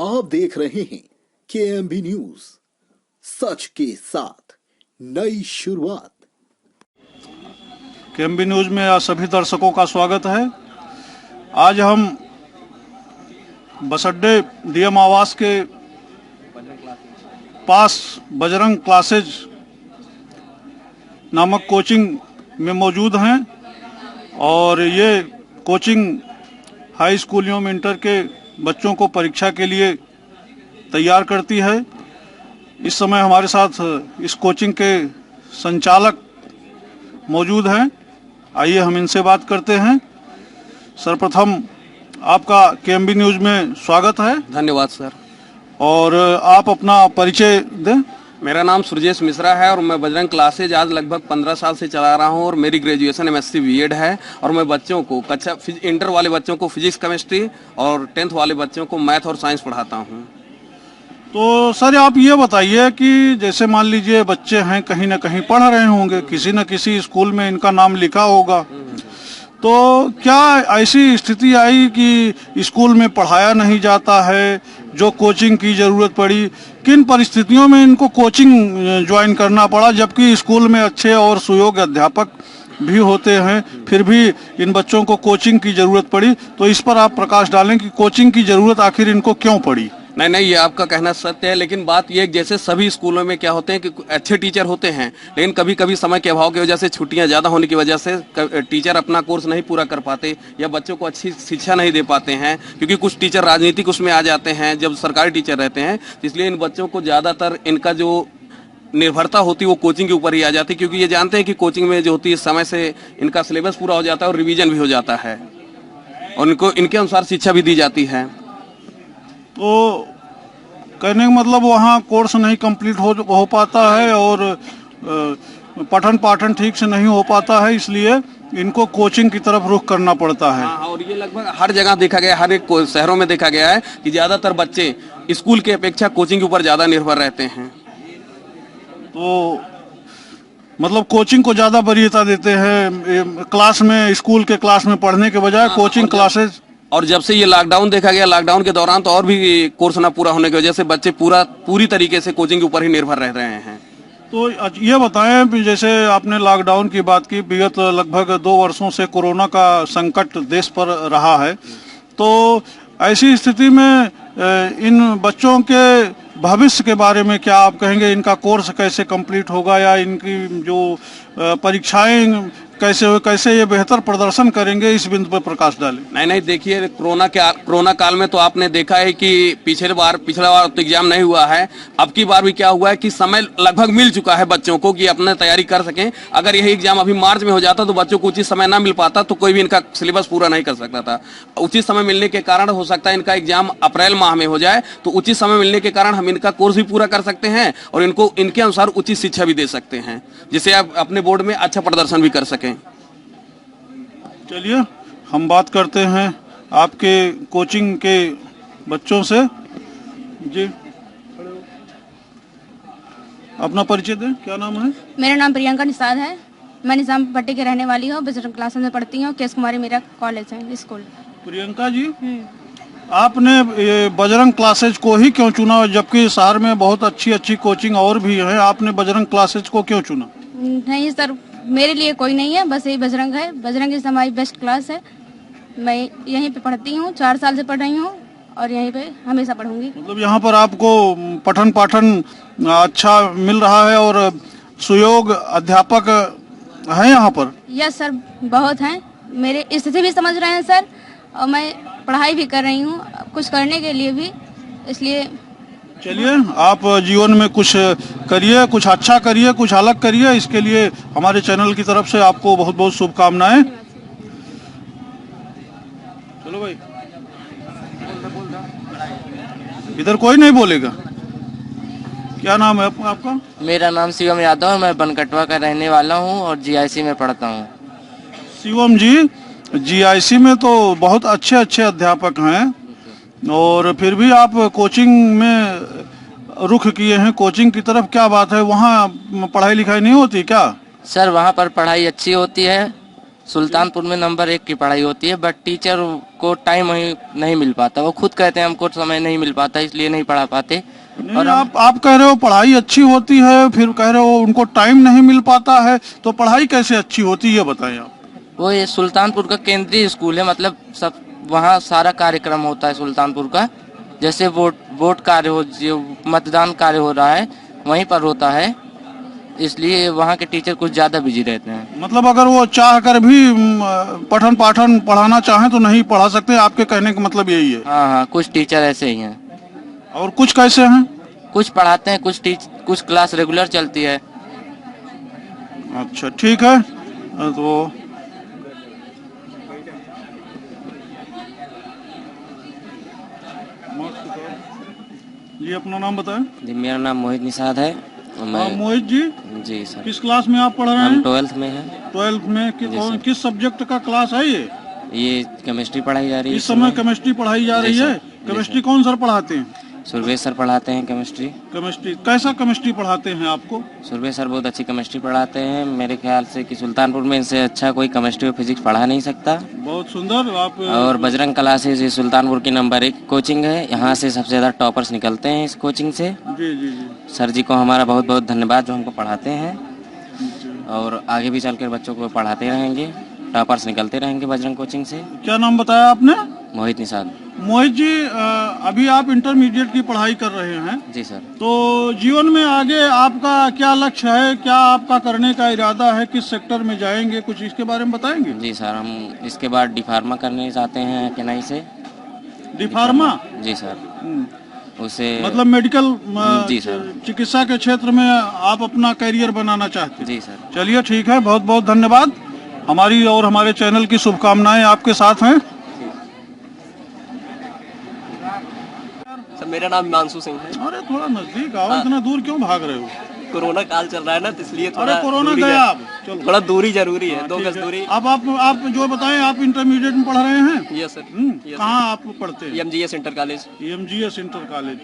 आप देख रहे हैं KMB न्यूज, सच के साथ नई शुरुआत। KMB न्यूज में आज सभी दर्शकों का स्वागत है। आज हम बसअड्डे DM आवास के पास बजरंग क्लासेज नामक कोचिंग में मौजूद हैं और ये कोचिंग हाई स्कूल एवं इंटर के बच्चों को परीक्षा के लिए तैयार करती है। इस समय हमारे साथ इस कोचिंग के संचालक मौजूद हैं। आइए हम इनसे बात करते हैं। सर्वप्रथम आपका KMB न्यूज में स्वागत है। धन्यवाद सर। और आप अपना परिचय दें। मेरा नाम सुरजेश मिश्रा है और मैं बजरंग क्लासेज आज लगभग 15 साल से चला रहा हूं और मेरी ग्रेजुएशन MSc B.Ed है और मैं बच्चों को कक्षा इंटर वाले बच्चों को फिजिक्स केमिस्ट्री और 10th वाले बच्चों को मैथ और साइंस पढ़ाता हूं। तो सर आप ये बताइए कि जैसे मान लीजिए बच्चे हैं, कहीं ना कहीं पढ़ रहे होंगे, किसी न किसी स्कूल में इनका नाम लिखा होगा, तो क्या ऐसी स्थिति आई कि स्कूल में पढ़ाया नहीं जाता है, जो कोचिंग की जरूरत पड़ी? किन परिस्थितियों में इनको कोचिंग ज्वाइन करना पड़ा, जबकि स्कूल में अच्छे और सुयोग्य अध्यापक भी होते हैं, फिर भी इन बच्चों को कोचिंग की जरूरत पड़ी? तो इस पर आप प्रकाश डालें कि कोचिंग की जरूरत आखिर इनको क्यों पड़ी। नहीं, ये आपका कहना सत्य है, लेकिन बात ये जैसे सभी स्कूलों में क्या होते हैं कि अच्छे टीचर होते हैं, लेकिन कभी कभी समय के अभाव की वजह से, छुट्टियां ज्यादा होने की वजह से टीचर अपना कोर्स नहीं पूरा कर पाते या बच्चों को अच्छी शिक्षा नहीं दे पाते हैं, क्योंकि कुछ टीचर राजनीतिक उसमें आ जाते हैं जब सरकारी टीचर रहते हैं। तो इसलिए इन बच्चों को ज्यादातर इनका जो निर्भरता होती है वो कोचिंग के ऊपर ही आ जाती है, क्योंकि ये जानते हैं कि कोचिंग में जो होती है समय से इनका सिलेबस पूरा हो जाता है और रिवीजन भी हो जाता है और इनको इनके अनुसार शिक्षा भी दी जाती है। तो कहने का मतलब वहाँ कोर्स नहीं कंप्लीट हो पाता है और पठन पाठन ठीक से नहीं हो पाता है, इसलिए इनको कोचिंग की तरफ रुख करना पड़ता है। हाँ, और ये लगभग हर जगह देखा गया, हर एक शहरों में देखा गया है कि ज्यादातर बच्चे स्कूल की अपेक्षा कोचिंग के ऊपर ज्यादा निर्भर रहते हैं। तो मतलब कोचिंग को ज्यादा वरीयता देते हैं, क्लास में, स्कूल के क्लास में पढ़ने के बजाय कोचिंग क्लासेस। और जब से ये लॉकडाउन देखा गया, लॉकडाउन के दौरान तो और भी कोर्स ना पूरा होने की वजह से बच्चे पूरी तरीके से कोचिंग के ऊपर ही निर्भर रह रहे हैं। तो ये बताएं, जैसे आपने लॉकडाउन की बात की, विगत लगभग 2 वर्षों से कोरोना का संकट देश पर रहा है, तो ऐसी स्थिति में इन बच्चों के भविष्य के बारे में क्या आप कहेंगे? इनका कोर्स कैसे कंप्लीट होगा या इनकी जो परीक्षाएं कैसे ये बेहतर प्रदर्शन करेंगे, इस बिंदु पर प्रकाश डालें। नहीं, देखिए कोरोना काल में तो आपने देखा है कि पिछला बार तो एग्जाम नहीं हुआ है। अब की बार भी क्या हुआ है कि समय लगभग मिल चुका है बच्चों को कि अपने तैयारी कर सकें। अगर यही एग्जाम अभी मार्च में हो जाता तो बच्चों को उचित समय ना मिल पाता, तो कोई भी इनका सिलेबस पूरा नहीं कर सकता था। उचित समय मिलने के कारण हो सकता है इनका एग्जाम अप्रैल माह में हो जाए, तो उचित समय मिलने के कारण हम इनका कोर्स भी पूरा कर सकते हैं और इनको इनके अनुसार उचित शिक्षा भी दे सकते हैं, जिससे आप अपने बोर्ड में अच्छा प्रदर्शन भी कर सकें। चलिए हम बात करते हैं आपके कोचिंग के बच्चों से। जी, अपना परिचय दें, क्या नाम है? मेरा नाम प्रियंका निषाद है। मैं निजाम पट्टी के रहने वाली हूँ। बजरंग क्लासेस में पढ़ती हूँ। केस कुमारी मेरा कॉलेज है, स्कूल। प्रियंका जी, आपने बजरंग क्लासेज को ही क्यों चुना, जबकि शहर में बहुत अच्छी कोचिंग और भी है? आपने बजरंग क्लासेज को क्यों चुना? नहीं सर, मेरे लिए कोई नहीं है, बस यही बजरंग है। बजरंग इस हमारी बेस्ट क्लास है। मैं यहीं पे पढ़ती हूँ, 4 साल से पढ़ रही हूँ और यहीं पे हमेशा पढ़ूंगी। मतलब यहाँ पर आपको पठन पाठन अच्छा मिल रहा है और सुयोग्य अध्यापक हैं यहाँ पर? यस सर, बहुत हैं। मेरे स्थिति भी समझ रहे हैं सर, और मैं पढ़ाई भी कर रही हूँ कुछ करने के लिए भी, इसलिए। चलिए, आप जीवन में कुछ करिए, कुछ अच्छा करिए, कुछ अलग करिए। इसके लिए हमारे चैनल की तरफ से आपको बहुत बहुत शुभकामनाएं। चलो भाई, इधर कोई नहीं बोलेगा। क्या नाम है आपका? मेरा नाम शिवम यादव है। मैं बनकटवा का रहने वाला हूँ और GIC में पढ़ता हूँ। शिवम जी, GIC में तो बहुत अच्छे अध्यापक हैं और फिर भी आप कोचिंग में रुख किए हैं, कोचिंग की तरफ। क्या बात है, वहाँ पढ़ाई लिखाई नहीं होती क्या? सर वहाँ पर पढ़ाई अच्छी होती है सुल्तानपुर में नंबर 1 की पढ़ाई होती है, बट टीचर को टाइम नहीं मिल पाता। वो खुद कहते हैं हमको समय नहीं मिल पाता, इसलिए नहीं पढ़ा पाते। नहीं, और आप कह रहे हो पढ़ाई अच्छी होती है, फिर कह रहे हो उनको टाइम नहीं मिल पाता है, तो पढ़ाई कैसे अच्छी होती है ये बताएं आप। वो ये सुल्तानपुर का केंद्रीय स्कूल है, मतलब सब वहाँ सारा कार्यक्रम होता है सुल्तानपुर का। जैसे वोट कार्य हो, जो मतदान कार्य हो रहा है वहीं पर होता है, इसलिए वहाँ के टीचर कुछ ज्यादा बिजी रहते हैं। मतलब अगर वो चाह कर भी पठन पाठन पढ़ाना चाहें तो नहीं पढ़ा सकते, आपके कहने का मतलब यही है। हाँ, कुछ टीचर ऐसे ही हैं। और कुछ कैसे हैं? कुछ पढ़ाते हैं, कुछ क्लास रेगुलर चलती है। अच्छा, ठीक है। तो जी अपना नाम बताएं। जी, मेरा नाम मोहित निषाद है। और हाँ, मोहित जी, जी सर, किस क्लास में आप पढ़ रहे हम हैं? 12th में हैं। 12th में किस सब्जेक्ट का क्लास है ये? ये केमिस्ट्री पढ़ाई जा रही है इस समय केमिस्ट्री पढ़ाई जा रही है। केमिस्ट्री कौन सर पढ़ाते हैं? सुरभेश सर पढ़ाते हैं केमिस्ट्री। केमिस्ट्री कैसा केमिस्ट्री पढ़ाते हैं आपको? सुरभेश सर बहुत अच्छी केमिस्ट्री पढ़ाते हैं। मेरे ख्याल से कि सुल्तानपुर में इनसे अच्छा कोई केमिस्ट्री और फिजिक्स पढ़ा नहीं सकता। बहुत सुंदर। आप और बजरंग क्लासेज ये सुल्तानपुर की नंबर 1 कोचिंग है। यहाँ से सबसे ज्यादा टॉपर्स निकलते हैं इस कोचिंग से। जी जी जी। सर जी को हमारा बहुत बहुत धन्यवाद जो हमको पढ़ाते हैं, और आगे भी चलकर बच्चों को पढ़ाते रहेंगे। टॉपर्स निकलते रहेंगे बजरंग कोचिंग से। क्या नाम बताया आपने? मोहित निषाद। मोहित जी, अभी आप इंटरमीडिएट की पढ़ाई कर रहे हैं, जी सर। तो जीवन में आगे आपका क्या लक्ष्य है, क्या आपका करने का इरादा है, किस सेक्टर में जाएंगे, कुछ इसके बारे में बताएंगे? जी सर, हम इसके बाद डी फार्मा करने चाहते हैं चेन्नई से। D pharma? जी सर। उसे मतलब मेडिकल जी सर। चिकित्सा के क्षेत्र में आप अपना करियर बनाना चाहते हैं? जी सर। चलिए ठीक है, बहुत बहुत धन्यवाद। हमारी और हमारे चैनल की शुभकामनाएं आपके साथ हैं। सर, मेरा नाम हिमांशु सिंह है। अरे थोड़ा नजदीक आओ, इतना दूर क्यों भाग रहे हो? कोरोना काल चल रहा है ना, तो इसलिए अरे थोड़ा कोरोना दूरी गया अब, चलो थोड़ा दूरी जरूरी है, 2 ठीक गज है। दूरी। अब आप जो बताएं, आप इंटरमीडिएट में पढ़ रहे हैं? Yes sir. कहाँ आप पढ़ते हैं? MGS inter college. MGS inter college.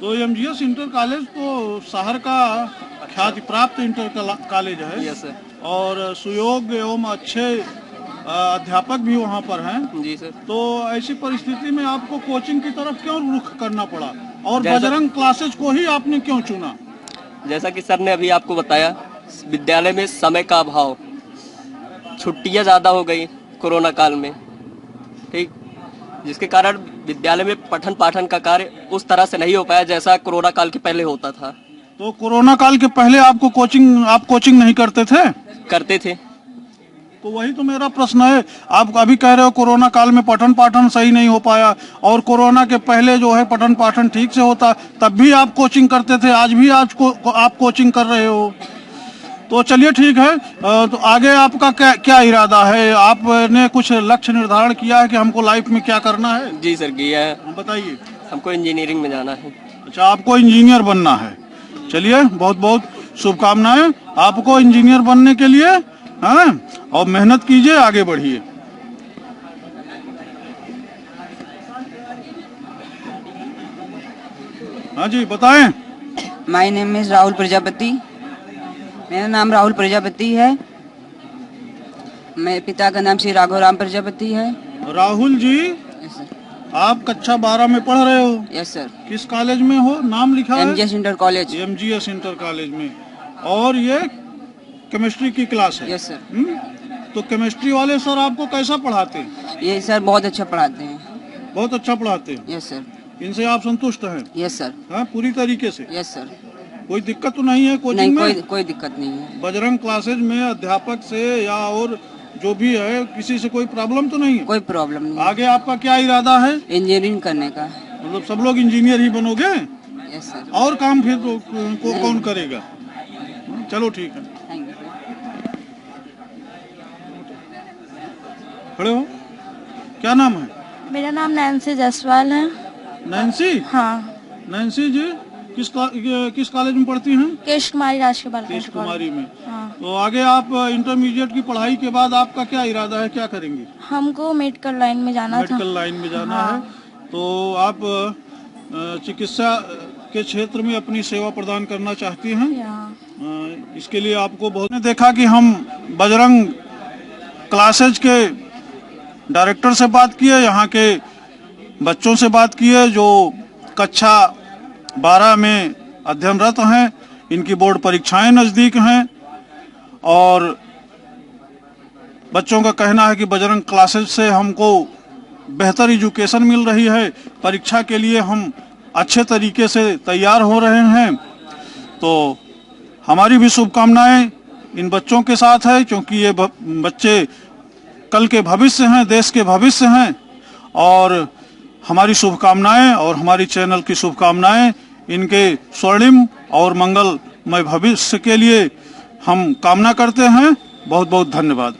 तो MGS इंटर कॉलेज तो शहर का ख्याति प्राप्त इंटर कॉलेज है। Yes sir. और सुयोग्य एवं अच्छे अध्यापक भी वहाँ पर हैं। जी सर। तो ऐसी परिस्थिति में आपको कोचिंग की तरफ क्यों रुख करना पड़ा, और बजरंग क्लासेज को ही आपने क्यों चुना? जैसा कि सर ने अभी आपको बताया, विद्यालय में समय का अभाव, छुट्टियां ज्यादा हो गई कोरोना काल में, ठीक, जिसके कारण विद्यालय में पठन पाठन का कार्य उस तरह से नहीं हो पाया जैसा कोरोना काल के पहले होता था। तो कोरोना काल के पहले आप कोचिंग नहीं करते थे? करते थे। तो वही तो मेरा प्रश्न है। आप अभी कह रहे हो कोरोना काल में पठन पाठन सही नहीं हो पाया, और कोरोना के पहले जो है पठन पाठन ठीक से होता, तब भी आप कोचिंग करते थे, आज भी आप कोचिंग कर रहे हो। तो चलिए ठीक है। तो आगे आपका क्या इरादा है? आपने कुछ लक्ष्य निर्धारण किया है कि हमको लाइफ में क्या करना है? जी सर, किया है। बताइए। हमको इंजीनियरिंग में जाना है। अच्छा, आपको इंजीनियर बनना है। चलिए, बहुत बहुत शुभकामनाएं आपको इंजीनियर बनने के लिए। हाँ, और मेहनत कीजिए, आगे बढ़िए। हाँ जी, बताएं। My name is Rahul Prajapati. मेरा नाम राहुल प्रजापति है। मेरे पिता का नाम श्री राघवराम प्रजापति है। Rahul ji, yes sir. आप कक्षा 12 में पढ़ रहे हो? Yes sir. किस कॉलेज में हो? नाम लिखा है? MGS inter college. MGS inter college में। और ये केमिस्ट्री की क्लास है? Yes sir. तो केमिस्ट्री वाले सर आपको कैसा पढ़ाते हैं? ये सर बहुत अच्छा पढ़ाते हैं। बहुत अच्छा पढ़ाते हैं। Yes sir. इनसे आप संतुष्ट हैं? Yes sir. हाँ, पूरी तरीके से? Yes sir. कोई दिक्कत तो नहीं है कोचिंग नहीं, में? कोई दिक्कत नहीं है। बजरंग क्लासेज में अध्यापक से या और जो भी है, किसी से कोई प्रॉब्लम तो नहीं है? कोई प्रॉब्लम नहीं। आगे आपका क्या इरादा है? इंजीनियरिंग करने का। मतलब सब लोग इंजीनियर ही बनोगे? Yes sir. और काम फिर कौन करेगा? चलो ठीक है। Thank you. खड़े हो। क्या नाम है? मेरा नाम नैन्सी जायसवाल है। नैन्सी? हाँ। नैन्सी जी, किस कॉलेज में पढ़ती हैं? केश कुमारी राजकीय बालिका केश कॉलेज। कुमारी में। हाँ। तो आगे आप इंटरमीडिएट की पढ़ाई के बाद आपका क्या इरादा है, क्या करेंगी? हमको मेडिकल लाइन में जाना था। मेडिकल लाइन में जाना है। तो आप चिकित्सा के क्षेत्र में अपनी सेवा प्रदान करना चाहती हैं? इसके लिए आपको बहुत ने देखा कि हम बजरंग क्लासेज के डायरेक्टर से बात की है, यहाँ के बच्चों से बात की है जो कक्षा 12 में अध्ययनरत हैं। इनकी बोर्ड परीक्षाएं नज़दीक हैं और बच्चों का कहना है कि बजरंग क्लासेज से हमको बेहतर एजुकेशन मिल रही है, परीक्षा के लिए हम अच्छे तरीके से तैयार हो रहे हैं। तो हमारी भी शुभकामनाएं इन बच्चों के साथ है, क्योंकि ये बच्चे कल के भविष्य हैं, देश के भविष्य हैं। और हमारी शुभकामनाएं और हमारी चैनल की शुभकामनाएं इनके स्वर्णिम और मंगलमय भविष्य के लिए हम कामना करते हैं। बहुत बहुत धन्यवाद।